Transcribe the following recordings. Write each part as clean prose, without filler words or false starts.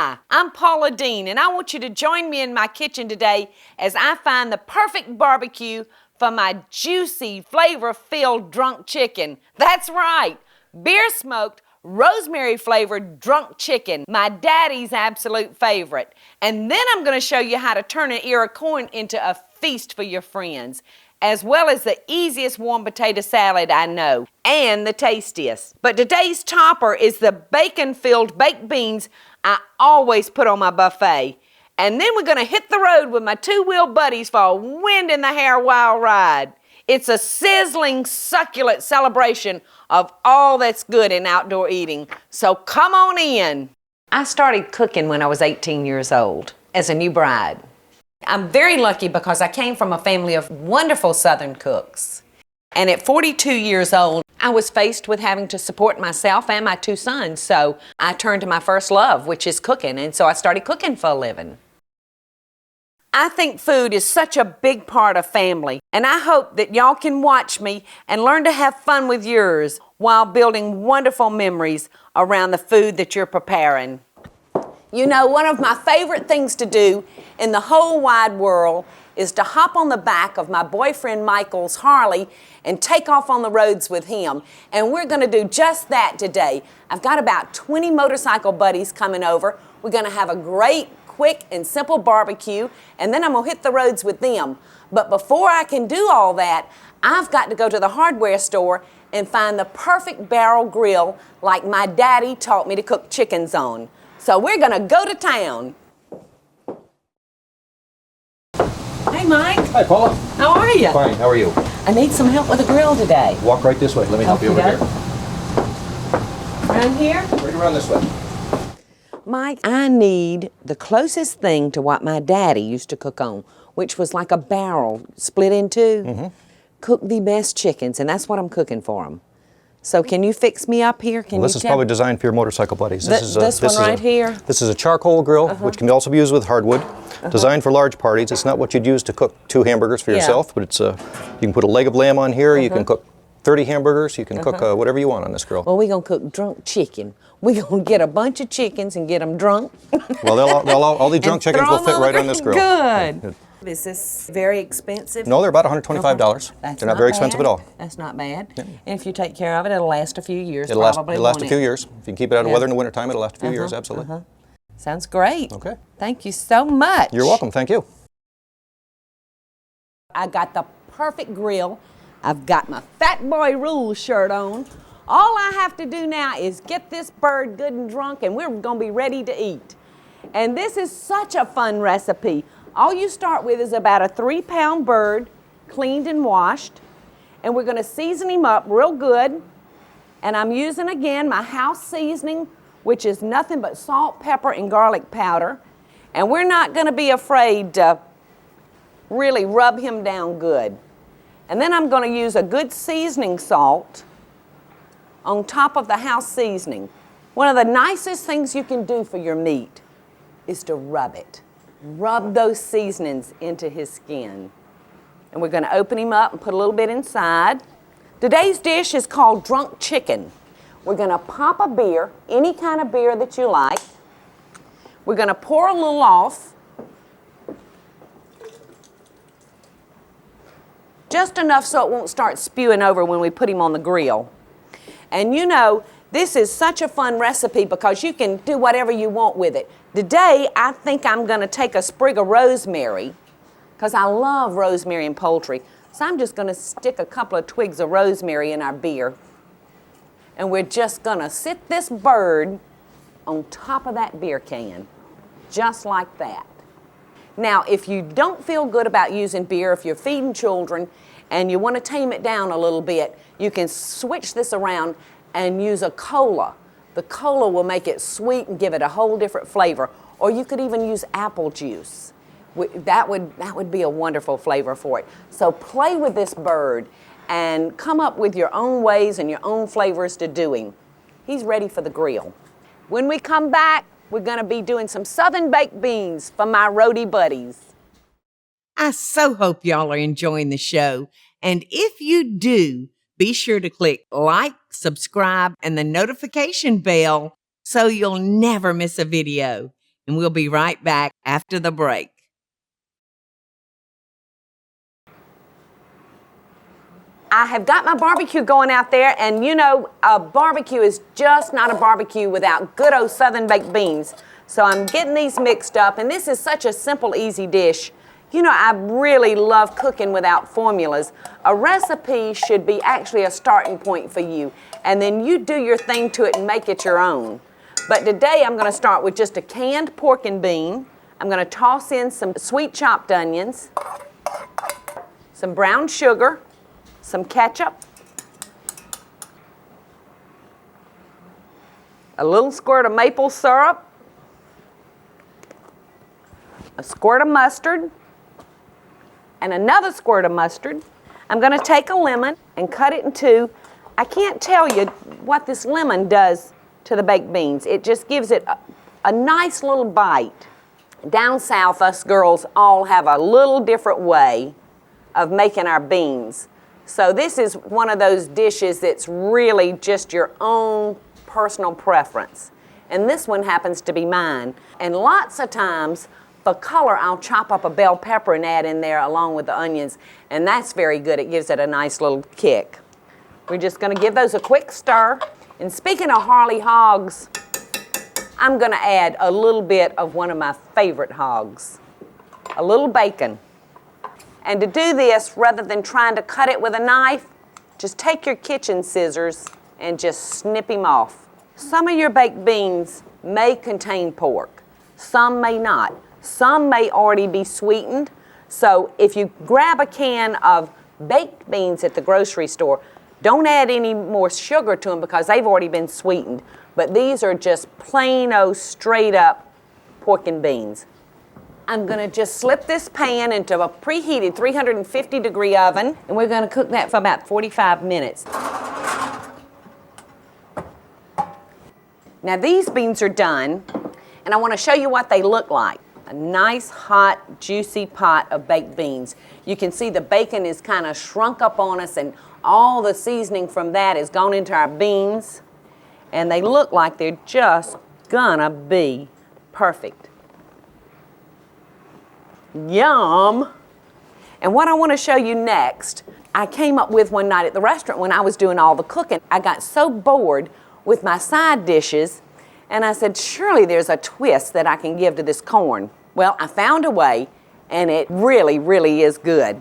Hi, I'm Paula Deen, and I want you to join me in my kitchen today as I find the perfect barbecue for my juicy, flavor-filled drunk chicken. That's right, beer-smoked, rosemary-flavored drunk chicken, my daddy's absolute favorite. And then I'm going to show you how to turn an ear of corn into a feast for your friends, as well as the easiest warm potato salad I know, and the tastiest. But today's topper is the bacon-filled baked beans I always put on my buffet. And then we're gonna hit the road with my two-wheel buddies for a wind-in-the-hair wild ride. It's a sizzling, succulent celebration of all that's good in outdoor eating. So come on in. I started cooking when I was 18 years old as a new bride. I'm very lucky because I came from a family of wonderful Southern cooks. And at 42 years old, I was faced with having to support myself and my two sons. So I turned to my first love, which is cooking. And so I started cooking for a living. I think food is such a big part of family. And I hope that y'all can watch me and learn to have fun with yours while building wonderful memories around the food that you're preparing. You know, one of my favorite things to do in the whole wide world is to hop on the back of my boyfriend Michael's Harley and take off on the roads with him. And we're gonna do just that today. I've got about 20 motorcycle buddies coming over. We're gonna have a great, quick, and simple barbecue, and then I'm gonna hit the roads with them. But before I can do all that, I've got to go to the hardware store and find the perfect barrel grill like my daddy taught me to cook chickens on. So we're gonna go to town. Hey, Mike. Hi, Paula. How are you? Fine. How are you? I need some help with the grill today. Walk right this way. Let me help you over here. Around here? Right around this way. Mike, I need the closest thing to what my daddy used to cook on, which was like a barrel split in two. Mm-hmm. Cook the best chickens, and that's what I'm cooking for them. So can you fix me up here? Can This is probably designed for your motorcycle buddies. This one right here? This is a charcoal grill, which can also be used with hardwood. Designed for large parties. It's not what you'd use to cook 2 hamburgers for yourself, but it's you can put a leg of lamb on here. You can cook 30 hamburgers. You can cook whatever you want on this grill. Well, we're going to cook drunk chicken. We're going to get a bunch of chickens and get them drunk. Well, all the drunk chickens will fit right on this grill. Good. Is this very expensive? No, they're about $125. They're not very expensive at all. That's not bad. Yeah. And if you take care of it, it'll last a few years. It'll last a few years. If you can keep it out of weather in the wintertime, it'll last a few years, absolutely. Sounds great. Okay. Thank you so much. You're welcome. Thank you. I got the perfect grill. I've got my Fat Boy Rules shirt on. All I have to do now is get this bird good and drunk, and we're going to be ready to eat. And this is such a fun recipe. All you start with is about a 3-pound bird, cleaned and washed. And we're going to season him up real good. And I'm using, again, my house seasoning, which is nothing but salt, pepper, and garlic powder. And we're not going to be afraid to really rub him down good. And then I'm going to use a good seasoning salt on top of the house seasoning. One of the nicest things you can do for your meat is to rub it. Rub those seasonings into his skin. And we're going to open him up and put a little bit inside. Today's dish is called drunk chicken. We're going to pop a beer, any kind of beer that you like. We're going to pour a little off. Just enough so it won't start spewing over when we put him on the grill. And you know, this is such a fun recipe because you can do whatever you want with it. Today, I think I'm going to take a sprig of rosemary because I love rosemary in poultry. So I'm just going to stick a couple of twigs of rosemary in our beer. And we're just going to sit this bird on top of that beer can, just like that. Now, if you don't feel good about using beer, if you're feeding children and you want to tame it down a little bit, you can switch this around and use a cola. The cola will make it sweet and give it a whole different flavor. Or you could even use apple juice. That would be a wonderful flavor for it. So play with this bird and come up with your own ways and your own flavors to do him. He's ready for the grill. When we come back, we're going to be doing some Southern baked beans for my roadie buddies. I so hope y'all are enjoying the show. And if you do, be sure to click like, subscribe, and the notification bell so you'll never miss a video. And we'll be right back after the break. I have got my barbecue going out there, and you know, a barbecue is just not a barbecue without good old Southern baked beans. So I'm getting these mixed up, and this is such a simple, easy dish. You know, I really love cooking without formulas. A recipe should be actually a starting point for you, and then you do your thing to it and make it your own. But today I'm going to start with just a canned pork and bean. I'm going to toss in some sweet chopped onions, some brown sugar, some ketchup, a little squirt of maple syrup, a squirt of mustard, and another squirt of mustard. I'm going to take a lemon and cut it in two. I can't tell you what this lemon does to the baked beans. It just gives it a nice little bite. Down south, us girls all have a little different way of making our beans. So this is one of those dishes that's really just your own personal preference. And this one happens to be mine. And lots of times, for color, I'll chop up a bell pepper and add in there along with the onions. And that's very good. It gives it a nice little kick. We're just going to give those a quick stir. And speaking of Harley hogs, I'm going to add a little bit of one of my favorite hogs, a little bacon. And to do this, rather than trying to cut it with a knife, just take your kitchen scissors and just snip him off. Some of your baked beans may contain pork. Some may not. Some may already be sweetened. So if you grab a can of baked beans at the grocery store, don't add any more sugar to them because they've already been sweetened. But these are just plain old straight up pork and beans. I'm going to just slip this pan into a preheated 350-degree oven, and we're going to cook that for about 45 minutes. Now these beans are done, and I want to show you what they look like. A nice, hot, juicy pot of baked beans. You can see the bacon is kind of shrunk up on us, and all the seasoning from that has gone into our beans, and they look like they're just gonna be perfect. Yum! And what I want to show you next, I came up with one night at the restaurant when I was doing all the cooking. I got so bored with my side dishes, and I said, surely there's a twist that I can give to this corn. Well, I found a way, and it really, really is good.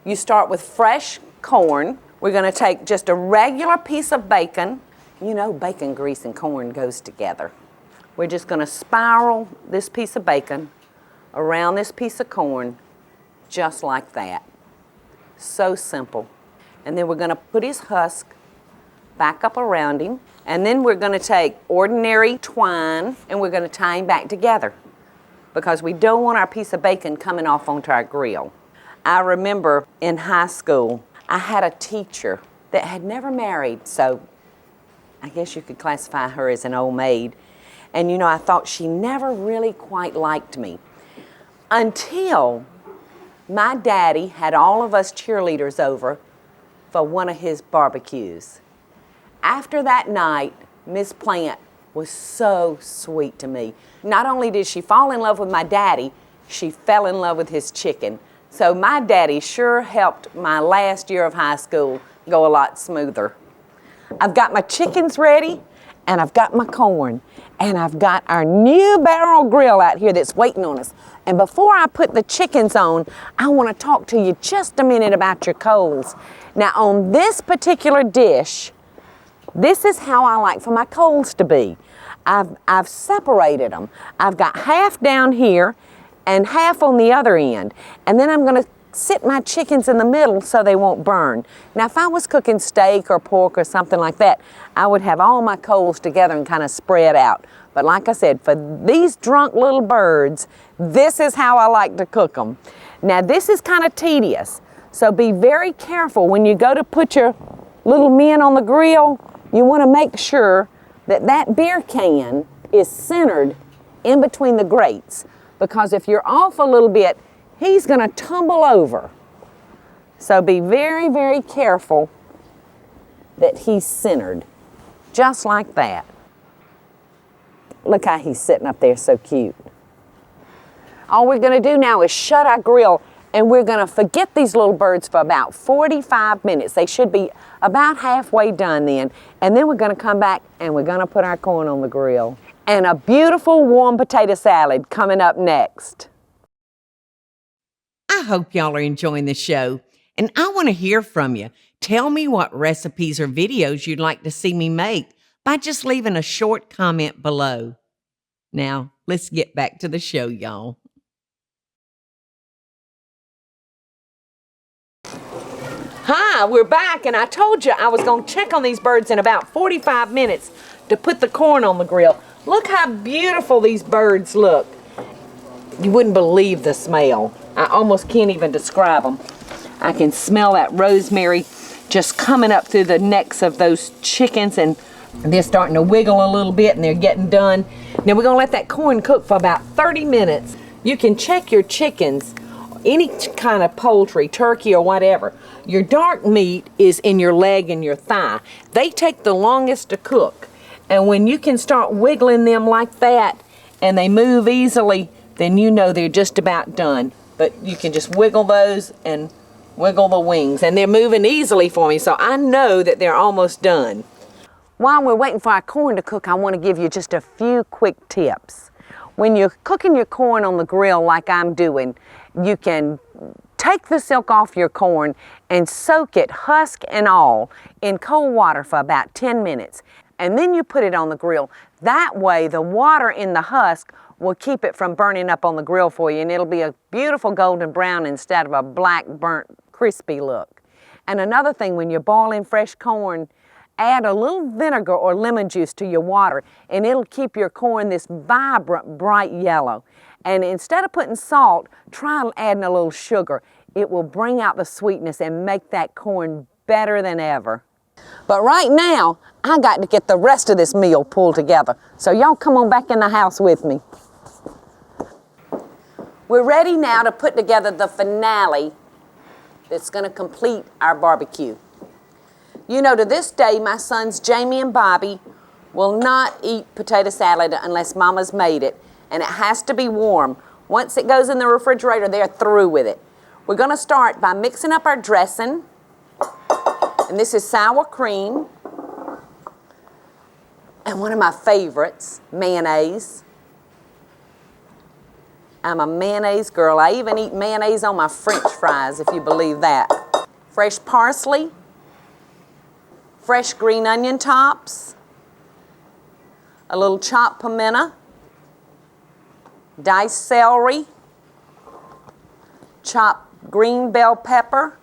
You start with fresh corn. We're going to take just a regular piece of bacon. You know, bacon grease and corn goes together. We're just going to spiral this piece of bacon around this piece of corn, just like that. So simple. And then we're going to put his husk back up around him. And then we're going to take ordinary twine and we're going to tie him back together because we don't want our piece of bacon coming off onto our grill. I remember in high school, I had a teacher that had never married, so I guess you could classify her as an old maid. And you know, I thought she never really quite liked me. Until my daddy had all of us cheerleaders over for one of his barbecues. After that night, Miss Plant was so sweet to me. Not only did she fall in love with my daddy, she fell in love with his chicken. So my daddy sure helped my last year of high school go a lot smoother. I've got my chickens ready, and I've got my corn, and I've got our new barrel grill out here that's waiting on us. And before I put the chickens on, I want to talk to you just a minute about your coals. Now on this particular dish, this is how I like for my coals to be. I've separated them. I've got half down here and half on the other end. And then I'm going to sit my chickens in the middle so they won't burn. Now if I was cooking steak or pork or something like that, I would have all my coals together and kind of spread out. But like I said, for these drunk little birds, this is how I like to cook them. Now this is kind of tedious, so be very careful when you go to put your little men on the grill. You want to make sure that that beer can is centered in between the grates, because if you're off a little bit, he's going to tumble over. So be very, very careful that he's centered, just like that. Look how he's sitting up there so cute. All we're gonna do now is shut our grill, and we're gonna forget these little birds for about 45 minutes. They should be about halfway done then. And then we're gonna come back and we're gonna put our corn on the grill. And a beautiful warm potato salad coming up next. I hope y'all are enjoying the show, and I want to hear from you. Tell me what recipes or videos you'd like to see me make by just leaving a short comment below. Now, let's get back to the show, y'all. Hi, we're back, and I told you I was gonna check on these birds in about 45 minutes to put the corn on the grill. Look how beautiful these birds look. You wouldn't believe the smell. I almost can't even describe them. I can smell that rosemary just coming up through the necks of those chickens, and they're starting to wiggle a little bit and they're getting done. Now we're gonna let that corn cook for about 30 minutes. You can check your chickens, any kind of poultry, turkey or whatever. Your dark meat is in your leg and your thigh. They take the longest to cook. And when you can start wiggling them like that and they move easily, then you know they're just about done. But you can just wiggle those and wiggle the wings. And they're moving easily for me, so I know that they're almost done. While we're waiting for our corn to cook, I want to give you just a few quick tips. When you're cooking your corn on the grill like I'm doing, you can take the silk off your corn and soak it, husk and all, in cold water for about 10 minutes. And then you put it on the grill. That way the water in the husk will keep it from burning up on the grill for you, and it'll be a beautiful golden brown instead of a black, burnt, crispy look. And another thing, when you're boiling fresh corn, add a little vinegar or lemon juice to your water, and it'll keep your corn this vibrant, bright yellow. And instead of putting salt, try adding a little sugar. It will bring out the sweetness and make that corn better than ever. But right now, I got to get the rest of this meal pulled together. So y'all come on back in the house with me. We're ready now to put together the finale that's going to complete our barbecue. You know, to this day, my sons Jamie and Bobby will not eat potato salad unless Mama's made it, and it has to be warm. Once it goes in the refrigerator, they're through with it. We're going to start by mixing up our dressing, and this is sour cream, and one of my favorites, mayonnaise. I'm a mayonnaise girl. I even eat mayonnaise on my French fries, if you believe that. Fresh parsley, fresh green onion tops, a little chopped pimento, diced celery, chopped green bell pepper,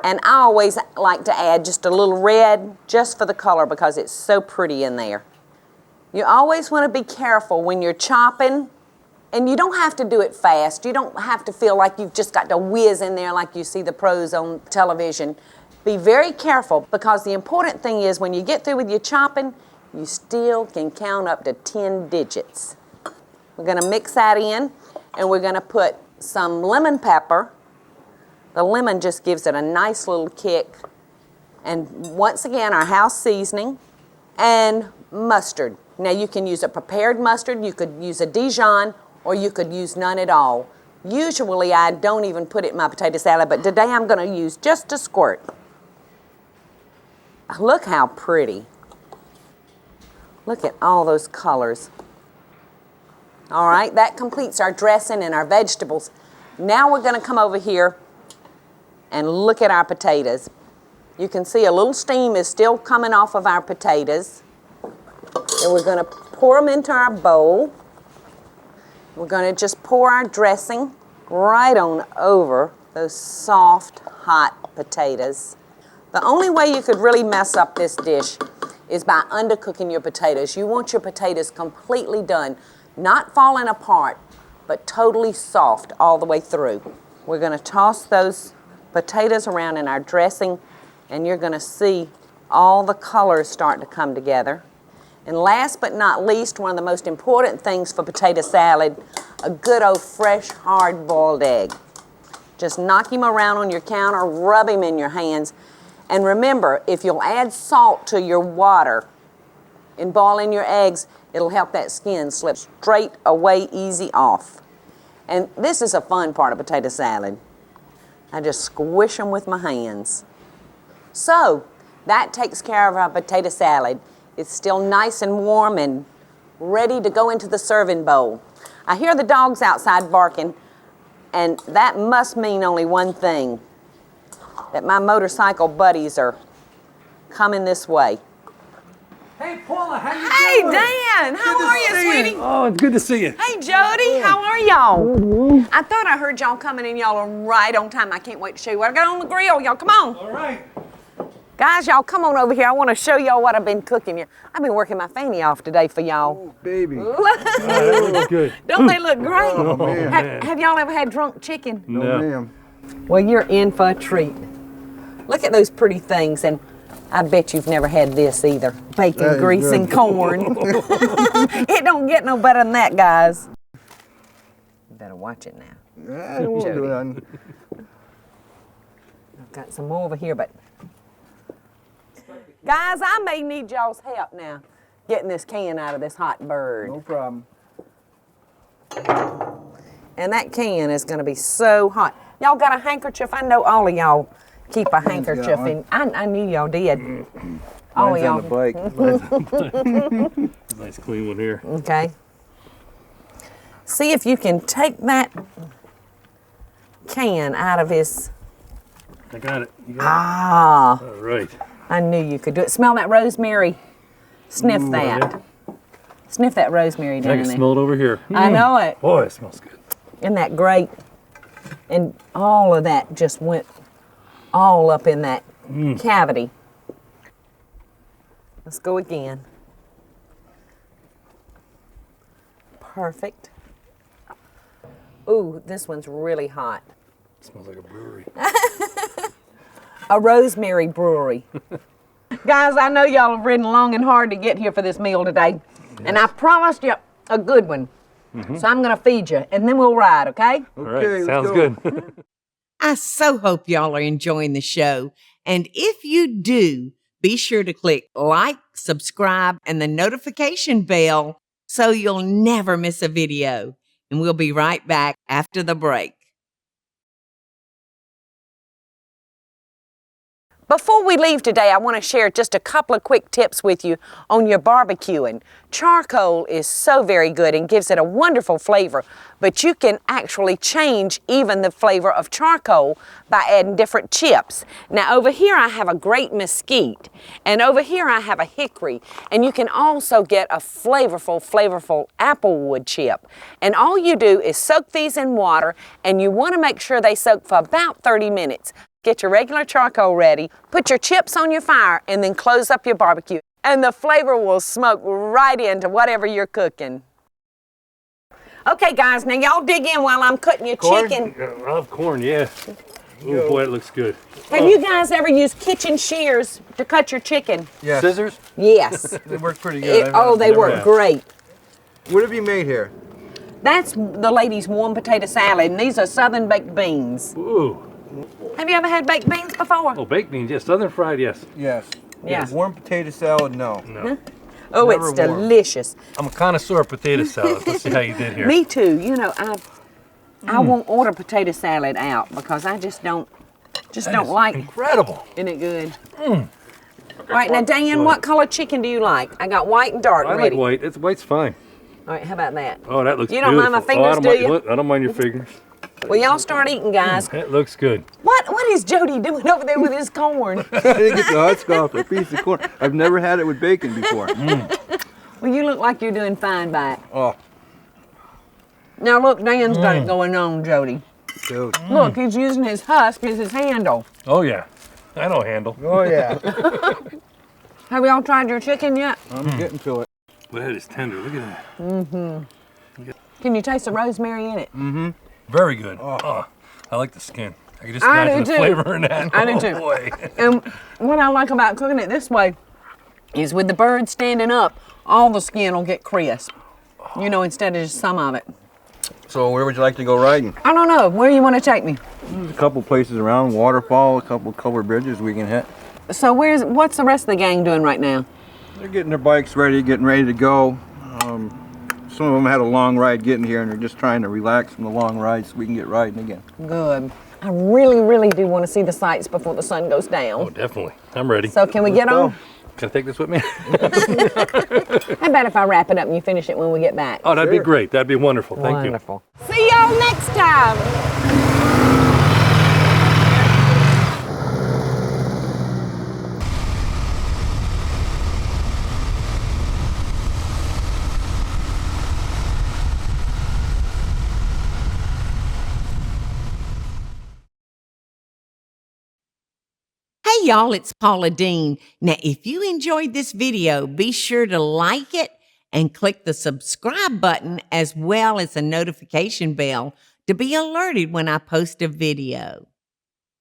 and I always like to add just a little red just for the color because it's so pretty in there. You always want to be careful when you're chopping, and you don't have to do it fast. You don't have to feel like you've just got to whiz in there like you see the pros on television. Be very careful, because the important thing is when you get through with your chopping, you still can count up to 10 digits. We're going to mix that in, and we're going to put some lemon pepper. The lemon just gives it a nice little kick. And once again, our house seasoning and mustard. Now you can use a prepared mustard, you could use a Dijon, or you could use none at all. Usually I don't even put it in my potato salad, but today I'm going to use just a squirt. Look how pretty. Look at all those colors. All right, that completes our dressing and our vegetables. Now we're going to come over here and look at our potatoes. You can see a little steam is still coming off of our potatoes. And we're going to pour them into our bowl. We're going to just pour our dressing right on over those soft, hot potatoes. The only way you could really mess up this dish is by undercooking your potatoes. You want your potatoes completely done, not falling apart, but totally soft all the way through. We're going to toss those potatoes around in our dressing, and you're going to see all the colors start to come together. And last but not least, one of the most important things for potato salad, a good old fresh hard-boiled egg. Just knock him around on your counter, rub him in your hands. And remember, if you'll add salt to your water in boiling your eggs, it'll help that skin slip straight away, easy off. And this is a fun part of potato salad. I just squish them with my hands. So, that takes care of our potato salad. It's still nice and warm and ready to go into the serving bowl. I hear the dogs outside barking, and that must mean only one thing, that my motorcycle buddies are coming this way. Hey, Paula, how you Hey, doing? Dan, how are you, sweetie? Oh, it's good to see you. Hey, Jody, how are y'all? I thought I heard y'all coming and y'all are right on time. I can't wait to show you what I got on the grill. Y'all, come on. All right. Guys, y'all come on over here. I want to show y'all what I've been cooking. I've been working my fanny off today for y'all. Oh, baby. That looks good. Don't they look great? Oh, man. Have y'all ever had drunk chicken? No, ma'am. Well, you're in for a treat. Look at those pretty things, and I bet you've never had this either. That Bacon, is grease, good. and corn. It don't get no better than that, guys. You better watch it now. I won't do Jody. that. I've got some more over here, but guys, I may need y'all's help now getting this can out of this hot bird. No problem. And that can is going to be so hot. Y'all got a handkerchief? I know all of y'all keep a handkerchief in. I knew y'all did. All of Mine's y'all. on the bike. Nice clean one here. Okay. See if you can take that can out of his. I got it. You got Ah, it? All right. I knew you could do it. Smell that rosemary. Sniff that. Sniff that rosemary I down can in there. smell it over here. I know it. Boy, it smells good. Isn't that great? And all of that just went all up in that cavity. Let's go again. Perfect. Ooh, this one's really hot. It smells like a brewery. A rosemary brewery. Guys, I know y'all have ridden long and hard to get here for this meal today. And I promised you a good one. So I'm going to feed you, and then we'll ride, okay? All right. let's Sounds go. good. I so hope y'all are enjoying the show. And if you do, be sure to click like, subscribe, and the notification bell so you'll never miss a video. And we'll be right back after the break. Before we leave today, I want to share just a couple of quick tips with you on your barbecuing. Charcoal is so very good and gives it a wonderful flavor, but you can actually change even the flavor of charcoal by adding different chips. Now over here I have a great mesquite, and over here I have a hickory, and you can also get a flavorful applewood chip. And all you do is soak these in water, and you want to make sure they soak for about 30 minutes. Get your regular charcoal ready, put your chips on your fire, and then close up your barbecue. And the flavor will smoke right into whatever you're cooking. Okay, guys, now y'all dig in while I'm cutting your chicken. I love corn, yeah. Oh, boy, it looks good. Have you guys ever used kitchen shears to cut your chicken? Yes. Scissors? Yes. They work pretty good. They work have. great. What have you made here? That's the lady's warm potato salad, and these are Southern baked beans. Ooh. Have you ever had baked beans before? Oh, baked beans, yes. Southern fried, yes. Yes. Yeah. Warm potato salad, no. No. Oh, never it's warm. delicious. I'm a connoisseur of potato salad. Let's see how you did here. Me too. You know, I won't order potato salad out because I just don't like. Incredible. Isn't it good? All right, now Dan, what color chicken do you like? I got white and dark I ready. like white. White's fine. All right, how about that? Oh, that looks You beautiful. don't mind my fingers, I don't do mind, you? I don't mind your fingers. Well, y'all start eating, guys. That looks good. What is Jody doing over there with his corn? I didn't get the hot stuff for a piece of corn. I've never had it with bacon before. Well, you look like you're doing fine by it. Oh, Now look, Dan's got it going on, Jody. dude. Look, he's using his husk as his handle. Oh, yeah. I know handle. Oh, yeah. Have y'all tried your chicken yet? I'm getting to it. But it is tender. Look at that. Can you taste the rosemary in it? Very good. Oh, I like the skin. I can just I imagine do the too. flavor in that. I do Oh, too. boy. And what I like about cooking it this way is with the bird standing up, all the skin will get crisp. You know, instead of just some of it. So where would you like to go riding? I don't know. Where you want to take me? There's a couple places around, waterfall, a couple covered bridges we can hit. So what's the rest of the gang doing right now? They're getting their bikes ready, getting ready to go. some of them had a long ride getting here, and they're just trying to relax from the long ride so we can get riding again. Good. I really, really do want to see the sights before the sun goes down. Oh, definitely. I'm ready. So can we get on? Can I take this with me? How about if I wrap it up and you finish it when we get back? Oh, that'd be great. That'd be wonderful. Thank you. Wonderful. See y'all next time. Hey y'all, it's Paula Deen. Now, if you enjoyed this video, be sure to like it and click the subscribe button as well as the notification bell to be alerted when I post a video.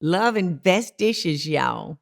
Love and best dishes, y'all.